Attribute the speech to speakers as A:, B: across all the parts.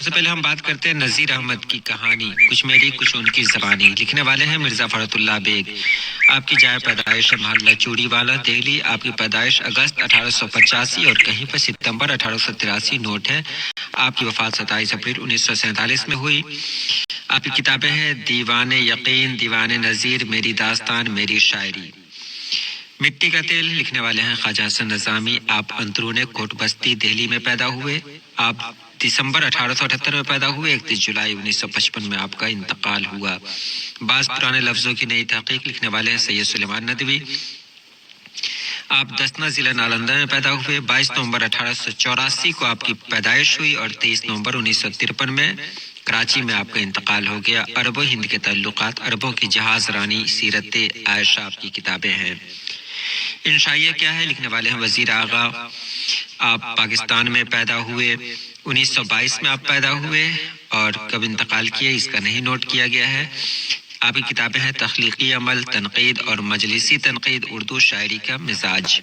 A: سب سے پہلے ہم بات کرتے ہیں نذیر احمد کی کہانی، کچھ میری کچھ ان کی زبانی۔ لکھنے والے ہیں مرزا فرحت اللہ بیگ۔ آپ کی جائے پیدائش محلہ چوڑی والا، دہلی۔ آپ کی پیدائش اگست 1885 اور کہیں پر ستمبر 1883 نوٹ ہے۔ آپ کی وفات 27 اپریل 1947 میں ہوئی۔ آپ کی کتابیں ہیں دیوان یقین، دیوان نذیر، میری داستان، میری شاعری۔ مٹی کا تیل، لکھنے والے ہیں خواجہ حسن نظامی۔ آپ اندرون کوٹ بستی دہلی میں پیدا ہوئے۔ آپ دسمبر 1878 میں پیدا ہوئے۔ 31 جولائی 1955 میں آپ کا انتقال ہوا۔ بعض پرانے لفظوں کی نئی تحقیق، لکھنے والے ہیں سید سلیمان ندوی۔ آپ دسنا ضلع نالندہ میں پیدا ہوئے۔ 22 نومبر 1884 کو آپ کی پیدائش ہوئی اور 23 نومبر 1953 میں کراچی میں آپ کا انتقال ہو گیا۔ عرب و ہند کے تعلقات، عربوں کی جہاز رانی، سیرت عائشہ آپ کی کتابیں ہیں۔ انشائیہ کیا ہے، لکھنے والے ہیں وزیر آغا۔ آپ پاکستان میں پیدا ہوئے۔ 1922 میں آپ پیدا ہوئے اور کب انتقال کیے اس کا نہیں نوٹ کیا گیا ہے۔ آپ کی کتابیں ہیں تخلیقی عمل، تنقید اور مجلسی تنقید، اردو شاعری کا مزاج۔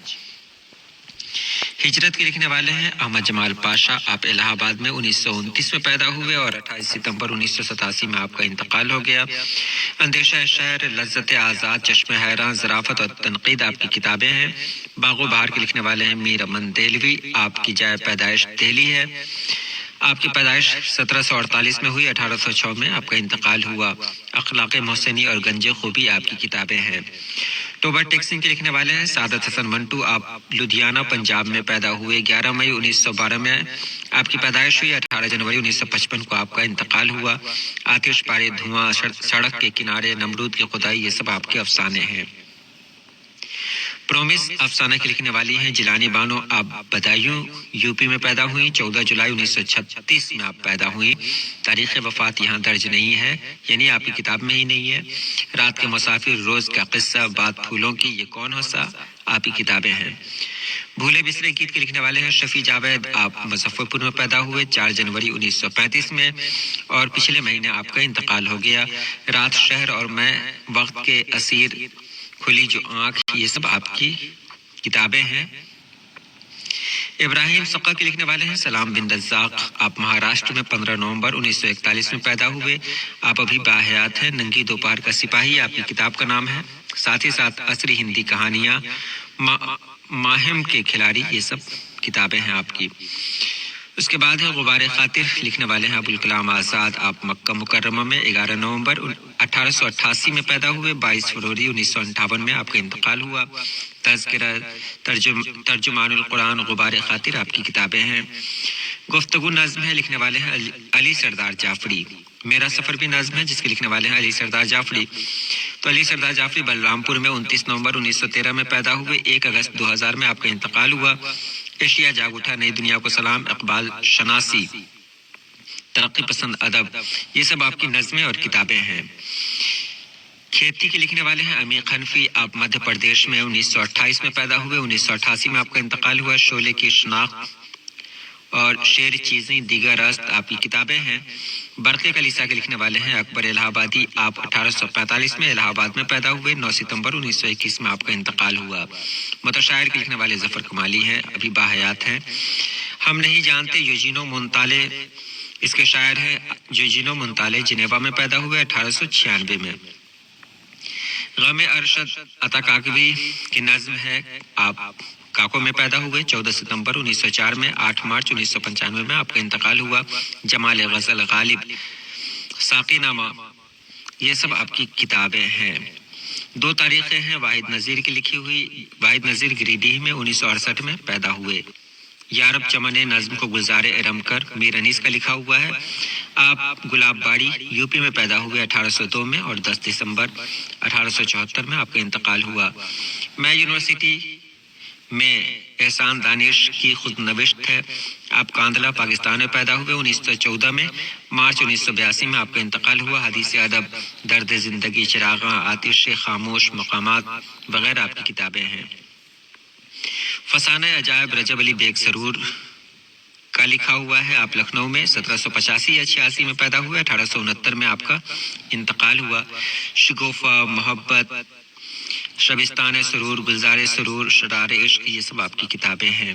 A: ہجرت کے لکھنے والے ہیں احمد جمال پاشا۔ آپ الہ آباد میں 1929 میں پیدا ہوئے اور 28 ستمبر 1987 میں آپ کا انتقال ہو گیا۔ اندیشہ شہر، لذت آزاد، چشم حیران، ظرافت اور تنقید آپ کی کتابیں ہیں۔ باغ و بہار کے لکھنے والے ہیں میر امن دہلوی۔ آپ کی جائے پیدائش دہلی ہے۔ آپ کی پیدائش 1748 میں ہوئی، 1806 میں آپ کا انتقال ہوا۔ اخلاق محسنی اور گنج خوبی آپ کی کتابیں ہیں۔ ٹوبر ٹیکسنگ کے لکھنے والے ہیں سعادت حسن منٹو۔ آپ لدھیانہ پنجاب میں پیدا ہوئے۔ 11 مئی 1912 میں آپ کی پیدائش ہوئی۔ 18 جنوری 1955 کو آپ کا انتقال ہوا۔ آتش پارے، دھواں، سڑک کے کنارے، نمرود کی خدائی، یہ سب آپ کے افسانے ہیں۔ پرومس افسانہ کی لکھنے والی ہیں جیلانی بانو۔ آپ بدایوں یوپی میں پیدا ہوئی۔ 14 جولائی 1936 میں آپ پیدا ہوئی۔ تاریخ وفات یہاں درج نہیں ہے، یعنی آپ کی کتاب میں ہی نہیں ہے۔ رات کے مسافر، روز کا قصہ، بات پھولوں کی، یہ کون ہنسا، آپ کی کتابیں ہیں۔ بھولے بسرے گیت کے لکھنے والے ہیں شفیع جاوید۔ آپ مظفر پور میں پیدا ہوئے 4 جنوری 1935 میں اور پچھلے مہینے آپ کا انتقال ہو گیا۔ رات، شہر اور میں، وقت کے اسیر، کھلی جو آنکھ، یہ سب آپ کی کتابیں ہیں۔ ابراہیم سقا کے لکھنے والے ہیں سلام بن رزاق۔ آپ مہاراشٹر میں 15 نومبر 1941 میں پیدا ہوئے۔ آپ ابھی باحیات ہیں۔ ننگی دوپہر کا سپاہی آپ کی کتاب کا نام ہے۔ ساتھ ہی ساتھ عصری ہندی کہانیاں، ماہم کے کھلاڑی، یہ سب کتابیں ہیں آپ کی۔ اس کے بعد ہے غبار خاطر، لکھنے والے ہیں ابوالکلام آزاد۔ آپ مکہ مکرمہ میں 11 نومبر 1888 میں پیدا ہوئے۔ 22 فروری 1958 میں آپ کا انتقال ہوا۔ تذکرہ، ترجمان القرآن، غبار خاطر آپ کی کتابیں ہیں۔ گفتگو نظم ہے، لکھنے والے ہیں علی سردار جعفری۔ میرا سفر بھی نظم ہے، جس کے لکھنے والے ہیں علی سردار جعفری۔ تو علی سردار جعفری بلرام پور میں 29 نومبر 1913 میں پیدا ہوئے۔ 1 اگست 2000 میں آپ کا انتقال ہوا۔ ایشیا جاگ اٹھا، نئی دنیا کو سلام، اقبال شناسی، ترقی پسند ادب، یہ سب آپ کی نظمیں اور کتابیں ہیں۔ کھیتی کے لکھنے والے ہیں عمیق حنفی۔ آپ مدھیہ پردیش میں 1928 میں پیدا ہوئے۔ 1988 میں آپ کا انتقال ہوا۔ شعلے کی شناخت اور شعر چیزیں دیگر است آپ کی کتابیں ہیں۔ برق کلیسا کے لکھنے والے ہیں اکبر الہ آبادی۔ آپ 1845 میں الہ آباد میں پیدا ہوئے۔ 9 ستمبر 1921 میں آپ کا انتقال ہوا۔ متشاعر کے لکھنے والے ظفر کمالی ہیں، ابھی باحیات ہیں۔ ہم نہیں جانتے، یوجینو مونتالے اس کے شاعر ہیں۔ یوجینو مونتالے جنیوا میں پیدا ہوئے 1896 میں۔ غم ارشد عطا کاکوی کی نظم ہے۔ آپ کاکو میں پیدا ہوئے 14 ستمبر 1904 میں۔ 8 مارچ 1995 میں آپ کا انتقال ہوا۔ جمال غزل غالب، ساقی نامہ، یہ سب آپ کی کتابیں ہیں۔ 2 تاریخیں ہیں واحد نذیر کی لکھی ہوئی۔ واحد نذیر گریڈیہ میں 1968 میں پیدا ہوئے۔ یارب چمن نظم کو گلزار ارم کر، میر انیس کا لکھا ہوا ہے۔ آپ گلاب باڑی یوپی میں پیدا ہوئے 1802 میں اور 10 دسمبر 1874 میں آپ کا انتقال ہوا۔ میں یونیورسٹی میں احسان دانش کی خود نوشت ہے۔ آپ کاندھلا پاکستان میں پیدا ہوئے 1914 میں۔ مارچ 1982 میں آپ کا انتقال ہوا۔ حدیث ادب، درد زندگی، چراغاں، آتش خاموش، مقامات وغیرہ آپ کی کتابیں ہیں۔ فسانہ عجائب رجب علی بیگ سرور کا لکھا ہوا ہے۔ آپ لکھنؤ میں 1785 یا 86 میں پیدا ہوئے۔ 1869 میں آپ کا انتقال ہوا۔ شگوفہ، محبت، شبستان سرور، گلزار سرور، شرار عشق، یہ سب آپ کی کتابیں ہیں۔